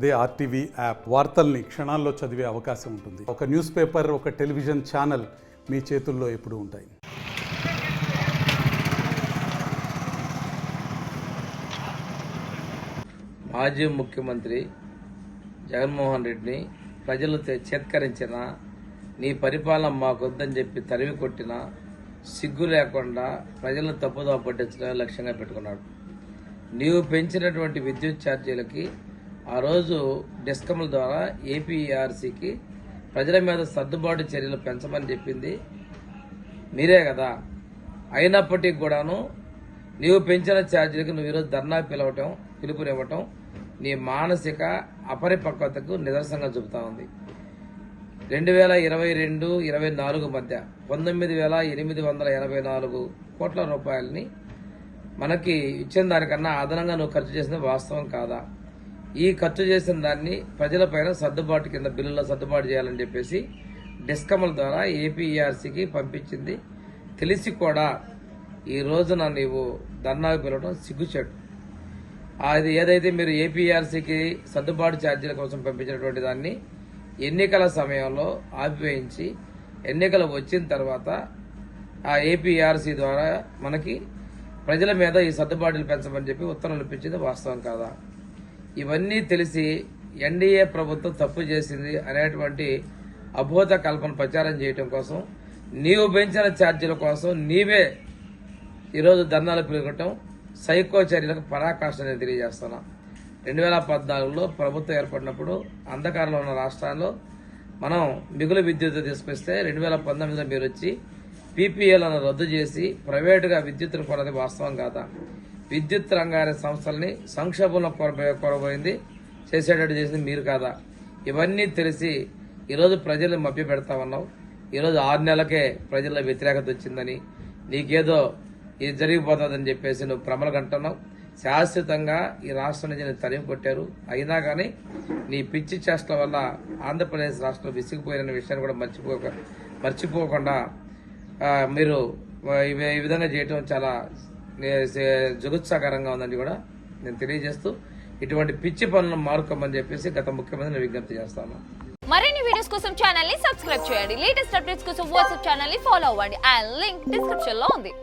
అదే RTV app వార్తల్ని క్షణాల్లో చదివే అవకాశం ఉంటుంది. ఒక న్యూస్ పేపర్, ఒక టెలివిజన్ ఛానల్ మీ చేతుల్లో ఎప్పుడూ ఉంటాయి. మాజీ ముఖ్యమంత్రి జగన్మోహన్ రెడ్డిని ప్రజలు చేత్కరించిన, నీ పరిపాలన మాకొద్దని చెప్పి తరిమి కొట్టిన, సిగ్గు లేకుండా ప్రజలను తప్పుదోవ పట్టించడమే లక్ష్యంగా పెట్టుకున్నాడు. నీవు పెంచినటువంటి విద్యుత్ ఛార్జీలకి ఆ రోజు డిస్కమ్ల ద్వారా ఏపీఆర్సీకి ప్రజల మీద సర్దుబాటు చర్యలు పెంచమని చెప్పింది మీరే కదా. అయినప్పటికీ కూడాను నీవు పెంచిన ఛార్జీలకు నువ్వు ఈరోజు ధర్నా పిలుపునివ్వటం నీ మానసిక అపరిపక్వతకు నిదర్శనంగా చూపుతా ఉంది. 2022-24 మధ్య 19,884 కోట్ల రూపాయలని మనకి ఇచ్చిన దానికన్నా అదనంగా నువ్వు ఖర్చు చేసింది వాస్తవం కాదా? ఈ ఖర్చు చేసిన దాన్ని ప్రజలపైన సర్దుబాటు కింద బిల్లులో సర్దుబాటు చేయాలని చెప్పేసి డిస్కమ్ల ద్వారా ఏపీఆర్సీకి పంపించింది తెలిసి కూడా ఈ రోజున నీవు ధర్నాకు పిలవడం సిగ్గుచేటు. అది ఏదైతే మీరు ఏపీఆర్సీకి సర్దుబాటు ఛార్జీల కోసం పంపించినటువంటి దాన్ని ఎన్నికల సమయంలో ఆపివేయించి ఎన్నికలు వచ్చిన తర్వాత ఆ ఏపీఆర్సీ ద్వారా మనకి ప్రజల మీద ఈ సర్దుబాటులు పెంచమని చెప్పి ఉత్తర్వులు ఇప్పించింది వాస్తవం కాదా? ఇవన్నీ తెలిసి ఎన్డీఏ ప్రభుత్వం తప్పు చేసింది అనేటువంటి అభూత కల్పన ప్రచారం చేయడం కోసం నీవు పెంచిన ఛార్జీల కోసం నీవే ఈరోజు ధర్నాలు పిలవటం సైకో చర్యలకు పరాకాష్ట నేను తెలియజేస్తున్నా. 2014లో ప్రభుత్వం ఏర్పడినప్పుడు అంధకారంలో ఉన్న రాష్ట్రాల్లో మనం మిగులు విద్యుత్ తీసుకొస్తే 2019లో మీరు వచ్చి పీపీఏలను రద్దు చేసి ప్రైవేటుగా విద్యుత్తును కొన్నది వాస్తవం కాదా? విద్యుత్ రంగాల సంస్థల్ని సంక్షోభంలో కొరబోయింది చేసేటట్టు చేసింది మీరు కాదా? ఇవన్నీ తెలిసి ఈరోజు ప్రజలు మభ్య పెడతా ఉన్నావు. ఈరోజు 6 నెలలకే ప్రజల్లో వ్యతిరేకత వచ్చిందని, నీకేదో ఇది జరిగిపోతుందని చెప్పేసి నువ్వు ప్రమలగంటున్నావు. శాశ్వతంగా ఈ రాష్ట్రం నుంచి నేను తరిమి కొట్టారు. అయినా కానీ నీ పిచ్చి చేష్టల వల్ల ఆంధ్రప్రదేశ్ రాష్ట్రం విసిగిపోయిన విషయాన్ని కూడా మర్చిపోకుండా మీరు ఈ విధంగా చేయటం చాలా జుగుత్సాకరంగా ఉందని కూడా నేను తెలియజేస్తూ ఇటువంటి పిచ్చి పనులను మారుకోమని చెప్పేసి గత ముఖ్యమంత్రిని విజ్ఞప్తి చేస్తాను. మరిన్ని వీడియోస్ కోసం ఛానల్ ని సబ్స్క్రైబ్ చేయండి. లేటెస్ట్ అప్డేట్స్ కోసం వాట్సాప్ ఛానల్ ని ఫాలో అవ్వండి. అండ్ లింక్ డిస్క్రిప్షన్ లో ఉంది.